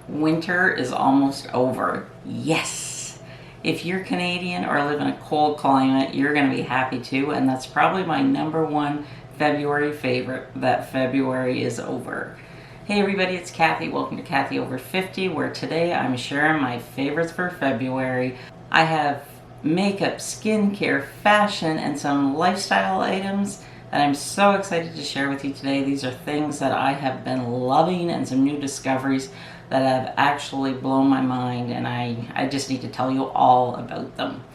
Winter is almost over. Yes! If you're Canadian or live in a cold climate, you're going to be happy too, and that's probably my #1 February favorite, that February is over. Hey everybody, it's Cathy. Welcome to Cathy Over 50, where today I'm sharing my favorites for February. I have makeup, skincare, fashion, and some lifestyle items that I'm so excited to share with you today. These are things that I have been loving and some new discoveries that have actually blown my mind, and I just need to tell you all about them.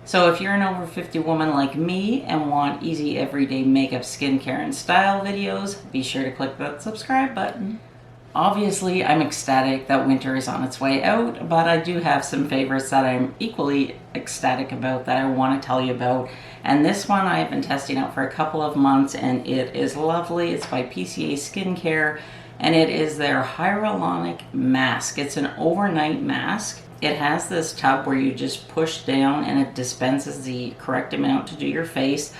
So if you're an over 50 woman like me and want easy everyday makeup, skincare, and style videos, be sure to click that subscribe button. Obviously, I'm ecstatic that winter is on its way out, but I do have some favorites that I'm equally ecstatic about that I want to tell you about. And this one I have been testing out for a couple of months, and it is lovely. It's by PCA Skincare, and it is their Hyaluronic mask. It's an overnight mask. It has this tub where you just push down and it dispenses the correct amount to do your face.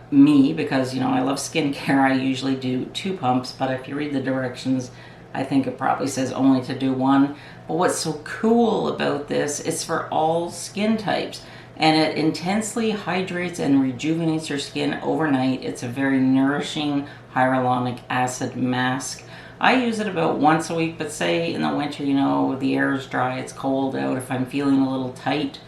Me, because you know I love skincare, I usually do 2 pumps, but if you read the directions, I think it probably says only to do 1. But what's so cool about this, it's for all skin types, and it intensely hydrates and rejuvenates your skin overnight. It's a very nourishing hyaluronic acid mask. I use it about once a week, but say in the winter, you know, the air is dry, it's cold out, if I'm feeling a little tight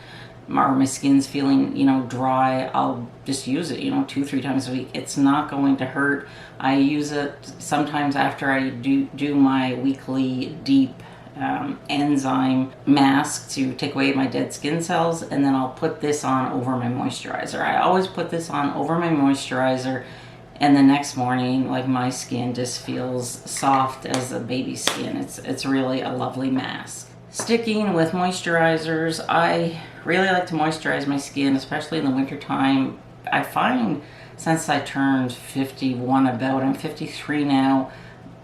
or my skin's feeling, you know, dry, I'll just use it, you know, 2-3 times a week. It's not going to hurt. I use it sometimes after I do my weekly deep enzyme mask to take away my dead skin cells, and then I'll put this on over my moisturizer. I always put this on over my moisturizer, and the next morning, like, my skin just feels soft as a baby's skin. It's really a lovely mask. Sticking with moisturizers, I really like to moisturize my skin, especially in the winter time. I find since I turned 51 about, I'm 53 now,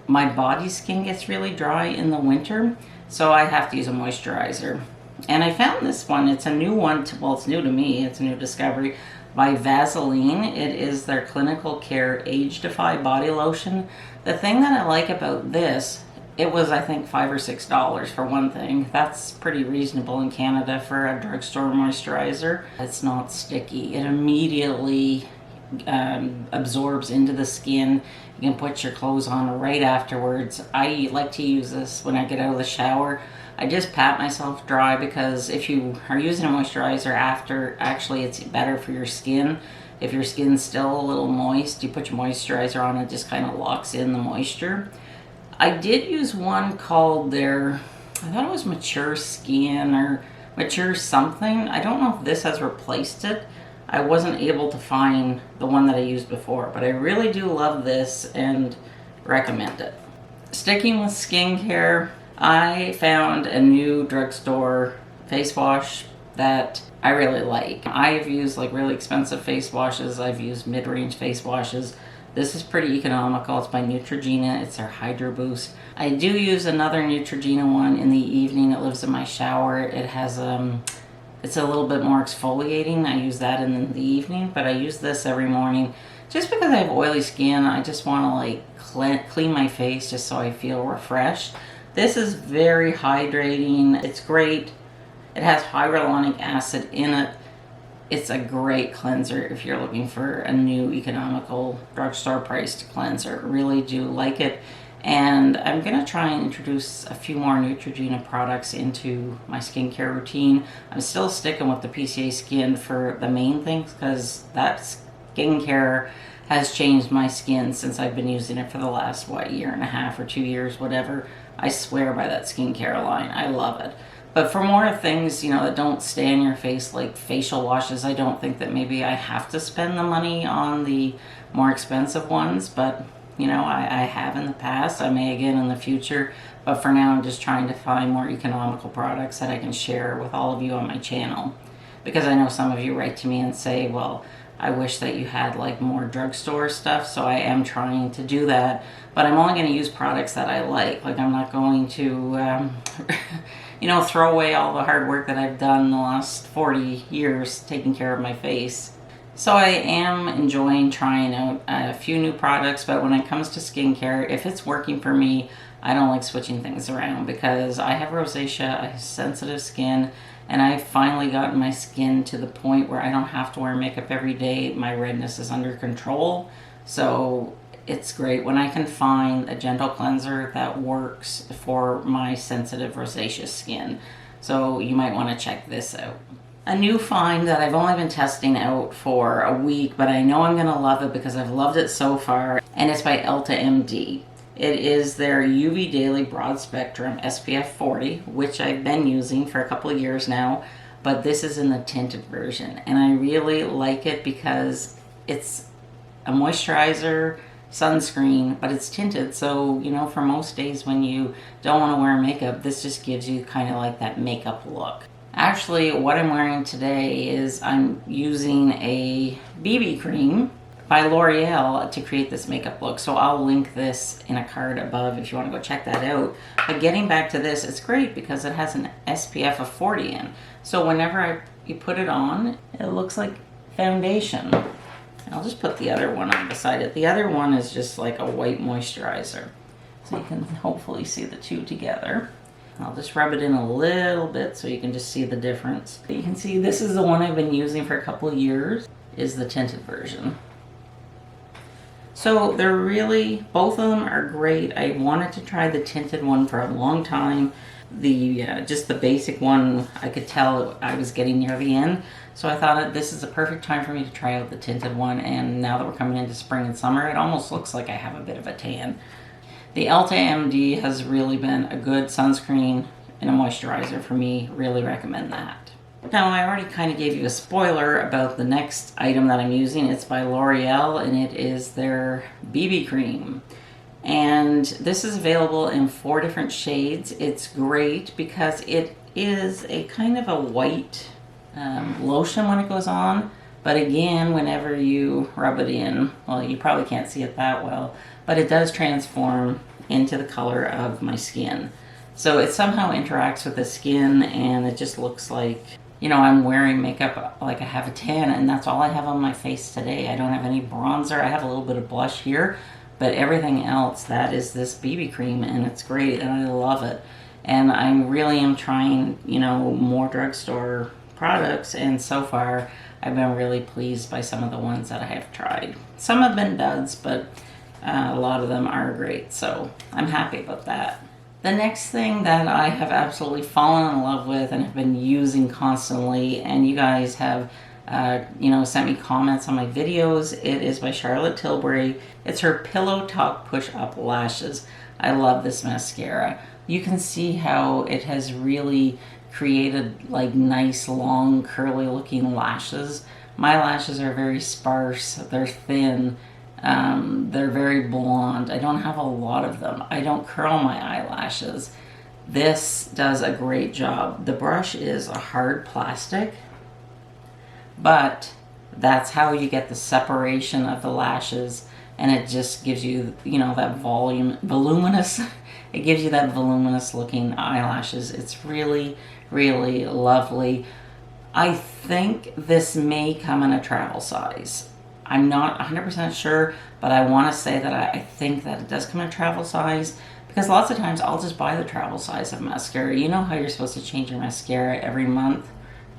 my body skin gets really dry in the winter, so I have to use a moisturizer. And I found this one. It's a new one, well, it's new to me, it's a new discovery, by Vaseline. It is their Clinical Care Age Defy body lotion. The thing that I like about this, it was I think $5 or $6 for one thing. That's pretty reasonable in Canada for a drugstore moisturizer. It's not sticky. It immediately absorbs into the skin. You can put your clothes on right afterwards. I like to use this when I get out of the shower. I just pat myself dry, because if you are using a moisturizer after, actually it's better for your skin. If your skin's still a little moist, you put your moisturizer on, it just kind of locks in the moisture. I did use one called I thought it was Mature Skin or Mature something. I don't know if this has replaced it. I wasn't able to find the one that I used before, but I really do love this and recommend it. Sticking with skincare, I found a new drugstore face wash that I really like. I've used like really expensive face washes. I've used mid-range face washes. This is pretty economical. It's by Neutrogena. It's their Hydro Boost. I do use another Neutrogena one in the evening. It lives in my shower. It has it's a little bit more exfoliating. I use that in the evening, but I use this every morning just because I have oily skin. I just want to like clean my face just so I feel refreshed. This is very hydrating. It's great. It has hyaluronic acid in it. It's a great cleanser if you're looking for a new economical drugstore priced cleanser. Really do like it. And I'm going to try and introduce a few more Neutrogena products into my skincare routine. I'm still sticking with the PCA Skin for the main things, because that skincare has changed my skin since I've been using it for the last, what, 1.5 or 2 years, whatever. I swear by that skincare line. I love it. But for more things, you know, that don't stay in your face, like facial washes, I don't think that maybe I have to spend the money on the more expensive ones. But, you know, I have in the past. I may again in the future. But for now, I'm just trying to find more economical products that I can share with all of you on my channel. Because I know some of you write to me and say, well, I wish that you had like more drugstore stuff, so I am trying to do that. But I'm only going to use products that I like. Like, I'm not going to, you know, throw away all the hard work that I've done the last 40 years taking care of my face. So I am enjoying trying out a few new products, but when it comes to skincare, if it's working for me, I don't like switching things around because I have rosacea, I have sensitive skin, and I've finally gotten my skin to the point where I don't have to wear makeup every day. My redness is under control. So it's great when I can find a gentle cleanser that works for my sensitive rosacea skin. So you might want to check this out. A new find that I've only been testing out for a week, but I know I'm going to love it because I've loved it so far, and it's by EltaMD. It is their UV Daily Broad Spectrum SPF 40, which I've been using for a couple of years now, but this is in the tinted version, and I really like it because it's a moisturizer, sunscreen, but it's tinted, so you know, for most days when you don't want to wear makeup, this just gives you kind of like that makeup look. Actually, what I'm wearing today is I'm using a BB cream by L'Oreal to create this makeup look. So I'll link this in a card above if you want to go check that out. But getting back to this, it's great because it has an SPF of 40 in. So whenever you put it on, it looks like foundation. I'll just put the other one on beside it. The other one is just like a white moisturizer. So you can hopefully see the two together. I'll just rub it in a little bit so you can just see the difference. You can see this is the one I've been using for a couple of years, is the tinted version. So they're really, both of them are great. I wanted to try the tinted one for a long time. Just the basic one, I could tell I was getting near the end. So I thought that this is a perfect time for me to try out the tinted one. And now that we're coming into spring and summer, it almost looks like I have a bit of a tan. The EltaMD has really been a good sunscreen and a moisturizer for me. Really recommend that. Now, I already kind of gave you a spoiler about the next item that I'm using. It's by L'Oreal, and it is their BB cream. And this is available in 4 different shades. It's great because it is a kind of a white lotion when it goes on. But again, whenever you rub it in, well, you probably can't see it that well, but it does transform into the color of my skin. So it somehow interacts with the skin, and it just looks like, you know, I'm wearing makeup like I have a tan, and that's all I have on my face today. I don't have any bronzer. I have a little bit of blush here, but everything else, that is this BB cream, and it's great, and I love it. And I really am trying, you know, more drugstore products, and so far I've been really pleased by some of the ones that I have tried. Some have been duds, but a lot of them are great, so I'm happy about that. The next thing that I have absolutely fallen in love with and have been using constantly, and you guys have you know, sent me comments on my videos, it is by Charlotte Tilbury. It's her Pillow Talk Push Up Lashes. I love this mascara. You can see how it has really created like nice, long, curly looking lashes. My lashes are very sparse, they're thin, they're very blonde. I don't have a lot of them. I don't curl my eyelashes. This does a great job. The brush is a hard plastic, but that's how you get the separation of the lashes, and it just gives you, you know, that voluminous, it gives you that voluminous looking eyelashes. It's really, really lovely. I think this may come in a travel size. I'm not 100% sure, but I want to say that I think that it does come in a travel size, because lots of times I'll just buy the travel size of mascara. You know how you're supposed to change your mascara every month?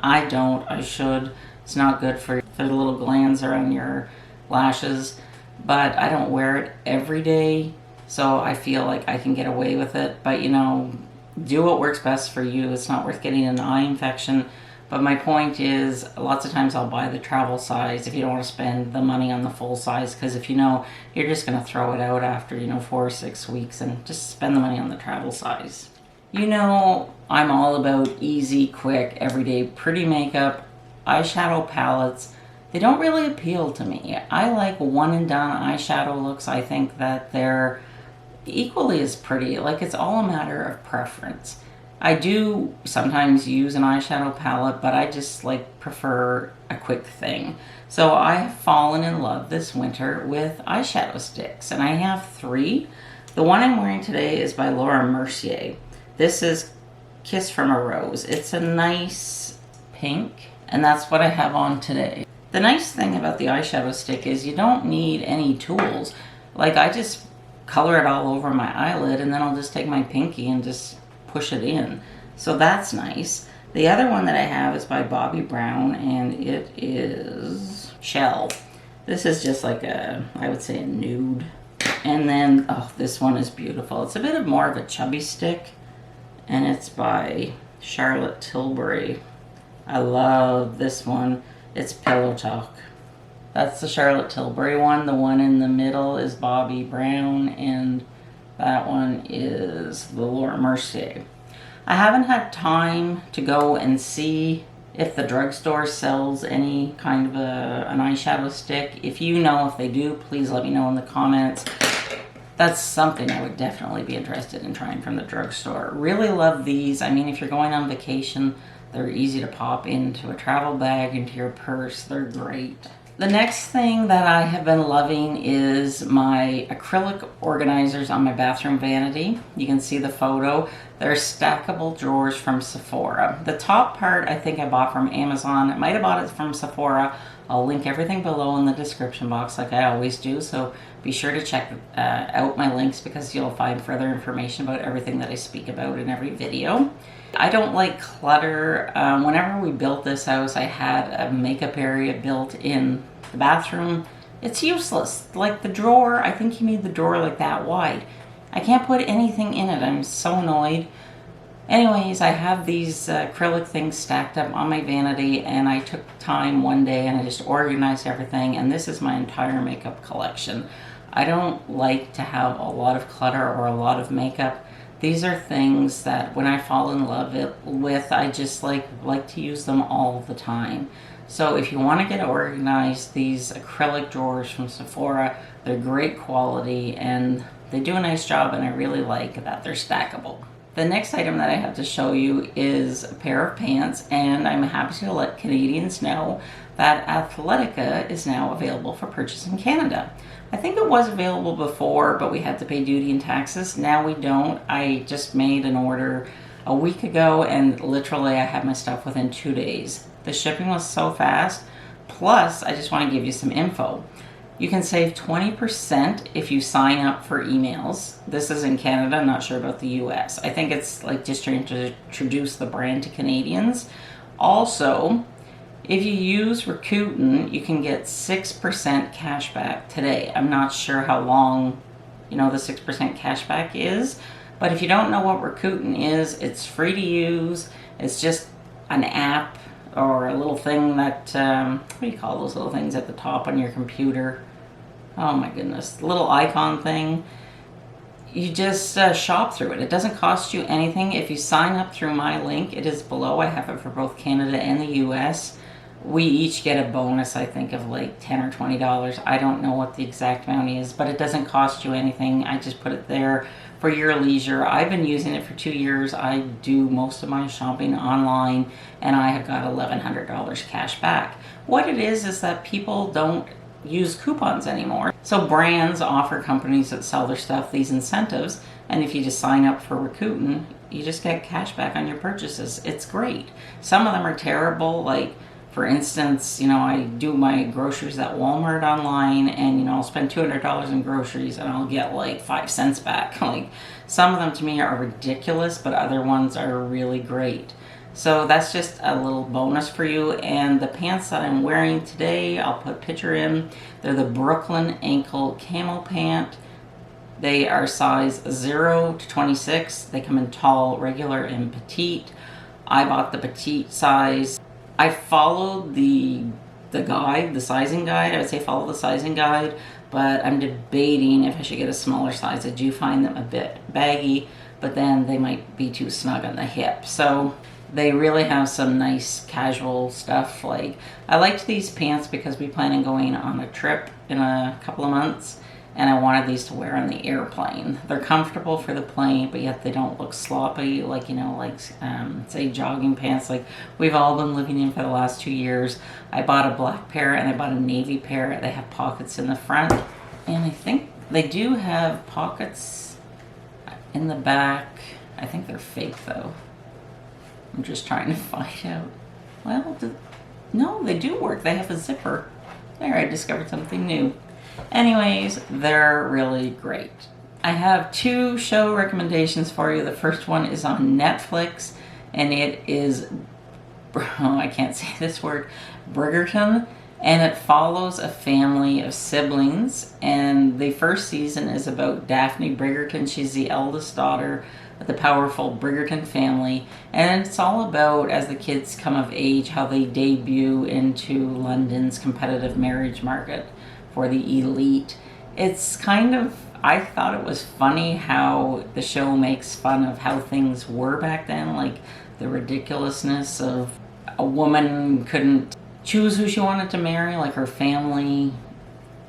I don't. I should. It's not good for the little glands around your lashes, but I don't wear it every day, so I feel like I can get away with it. But you know, do what works best for you. It's not worth getting an eye infection. But my point is, lots of times I'll buy the travel size if you don't want to spend the money on the full size, because if you know you're just going to throw it out after, you know, 4 or 6 weeks, and just spend the money on the travel size. You know, I'm all about easy, quick, everyday pretty makeup. Eyeshadow palettes, they don't really appeal to me. I like one and done eyeshadow looks. I think that they're equally as pretty. Like, it's all a matter of preference. I do sometimes use an eyeshadow palette, but I just like prefer a quick thing. So I have fallen in love this winter with eyeshadow sticks, and I have 3. The one I'm wearing today is by Mercier. This is Kiss from a Rose. It's a nice pink, and that's what I have on today. The nice thing about the eyeshadow stick is you don't need any tools. Like, I just color it all over my eyelid, and then I'll just take my pinky and just push it in. So that's nice. The other one that I have is by Bobbi Brown, and it is Shell. This is just like a, I would say a nude. And then, oh, this one is beautiful. It's a bit of more of a chubby stick, and it's by Charlotte Tilbury. I love this one. It's Pillow Talk. That's the Charlotte Tilbury one. The one in the middle is Bobbi Brown, and that one is the Mercier. I haven't had time to go and see if the drugstore sells any kind of an eyeshadow stick. If you know if they do, please let me know in the comments. That's something I would definitely be interested in trying from the drugstore. Really love these. I mean, if you're going on vacation, they're easy to pop into a travel bag, into your purse. They're great. The next thing that I have been loving is my acrylic organizers on my bathroom vanity. You can see the photo. They're stackable drawers from Sephora. The top part I think I bought from Amazon. I might have bought it from Sephora. I'll link everything below in the description box like I always do. So be sure to check out my links, because you'll find further information about everything that I speak about in every video. I don't like clutter. Whenever we built this house, I had a makeup area built in the bathroom. It's useless. Like the drawer, I think you need the drawer like that wide. I can't put anything in it. I'm so annoyed. Anyways, I have these acrylic things stacked up on my vanity, and I took time one day and I just organized everything, and this is my entire makeup collection. I don't like to have a lot of clutter or a lot of makeup. These are things that when I fall in love with, I just like to use them all the time. So if you want to get organized, these acrylic drawers from Sephora, they're great quality and they do a nice job, and I really like that they're stackable. The next item that I have to show you is a pair of pants, and I'm happy to let Canadians know that Athleta is now available for purchase in Canada. I think it was available before, but we had to pay duty and taxes. Now we don't. I just made an order a week ago, and literally I had my stuff within 2 days. The shipping was so fast. Plus, I just want to give you some info. You can save 20% if you sign up for emails. This is in Canada. I'm not sure about the US. I think it's like just trying to introduce the brand to Canadians. Also, if you use Rakuten, you can get 6% cash back today. I'm not sure how long, the 6% cash back is, but if you don't know what Rakuten is, it's free to use. It's just an app or a little thing that, what do you call those little things at the top on your computer? Oh my goodness, the little icon thing. You just shop through it. It doesn't cost you anything. If you sign up through my link, it is below. I have it for both Canada and the US. We each get a bonus, I think, of like $10 or $20. I don't know what the exact amount is, but it doesn't cost you anything. I just put it there for your leisure. I've been using it for 2 years. I do most of my shopping online, and I have got $1,100 cash back. What it is that people don't use coupons anymore. So brands offer companies that sell their stuff these incentives, and if you just sign up for Rakuten, you just get cash back on your purchases. It's great. Some of them are terrible, like for instance, I do my groceries at Walmart online, and I'll spend $200 in groceries and I'll get like 5 cents back. Like some of them to me are ridiculous, but other ones are really great. So that's just a little bonus for you. And the pants that I'm wearing today, I'll put a picture in. They're the Brooklyn ankle camo pant. They are size 0 to 26. They come in tall, regular, and petite. I bought the petite size. I followed the guide, the sizing guide. I would say follow the sizing guide, but I'm debating if I should get a smaller size. I do find them a bit baggy, but then they might be too snug on the hip. So they really have some nice casual stuff. Like, I liked these pants because we plan on going on a trip in a couple of months, and I wanted these to wear on the airplane. They're comfortable for the plane, but yet they don't look sloppy, like, say jogging pants like we've all been living in for the last 2 years. I bought a black pair and I bought a navy pair. They have pockets in the front, and I think they do have pockets in the back. I think they're fake though. I'm just trying to find out. Well, no, they do work. They have a zipper. There, I discovered something new. Anyways, they're really great. I have 2 show recommendations for you. The first one is on Netflix, and it is, oh, I can't say this word, Bridgerton, and it follows a family of siblings, and the first season is about Daphne Bridgerton. She's the eldest daughter of the powerful Bridgerton family, and it's all about, as the kids come of age, how they debut into London's competitive marriage market for the elite. It's kind of, I thought it was funny how the show makes fun of how things were back then, like the ridiculousness of a woman couldn't choose who she wanted to marry, like her family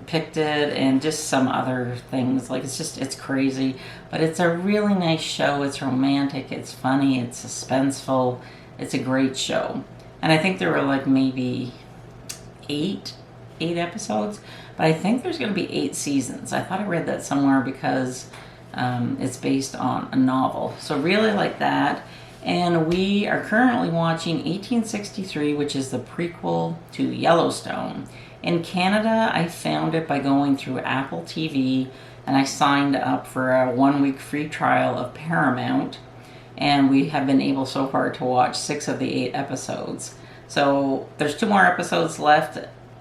picked it, and just some other things. Like, it's crazy, but it's a really nice show. It's romantic, it's funny, it's suspenseful. It's a great show. And I think there were like maybe eight episodes, but I think there's going to be 8 seasons. I thought I read that somewhere because it's based on a novel. So really like that. And we are currently watching 1863, which is the prequel to Yellowstone. In Canada, I found it by going through Apple TV, and I signed up for a 1-week free trial of Paramount, and we have been able so far to watch 6 of the 8 episodes. So there's 2 more episodes left.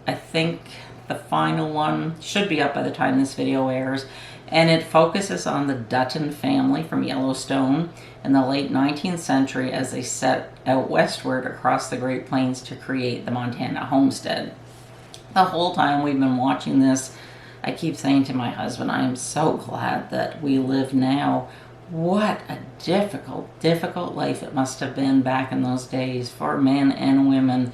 I think the final one should be up by the time this video airs, and it focuses on the Dutton family from Yellowstone in the late 19th century as they set out westward across the Great Plains to create the Montana homestead. The whole time we've been watching this, I keep saying to my husband, I am so glad that we live now. What a difficult life it must have been back in those days for men and women.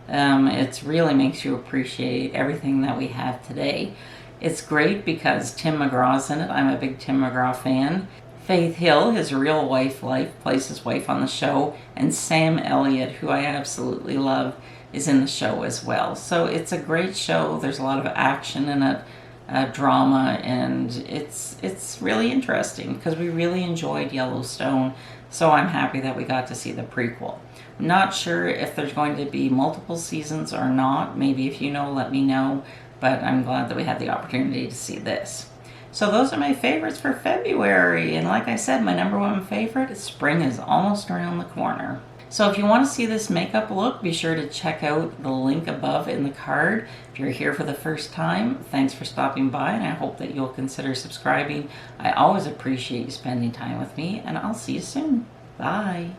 It really makes you appreciate everything that we have today. It's great because Tim McGraw's in it. I'm a big Tim McGraw fan. Faith Hill, his real wife, plays his wife on the show, and Sam Elliott, who I absolutely love, is in the show as well. So it's a great show. There's a lot of action in it, drama, and it's really interesting because we really enjoyed Yellowstone. So I'm happy that we got to see the prequel. I'm not sure if there's going to be multiple seasons or not. Maybe if you know, let me know. But I'm glad that we had the opportunity to see this. So those are my favorites for February. And like I said, my number 1 favorite is spring is almost around the corner. So if you want to see this makeup look, be sure to check out the link above in the card. If you're here for the first time, thanks for stopping by, and I hope that you'll consider subscribing. I always appreciate you spending time with me, and I'll see you soon. Bye.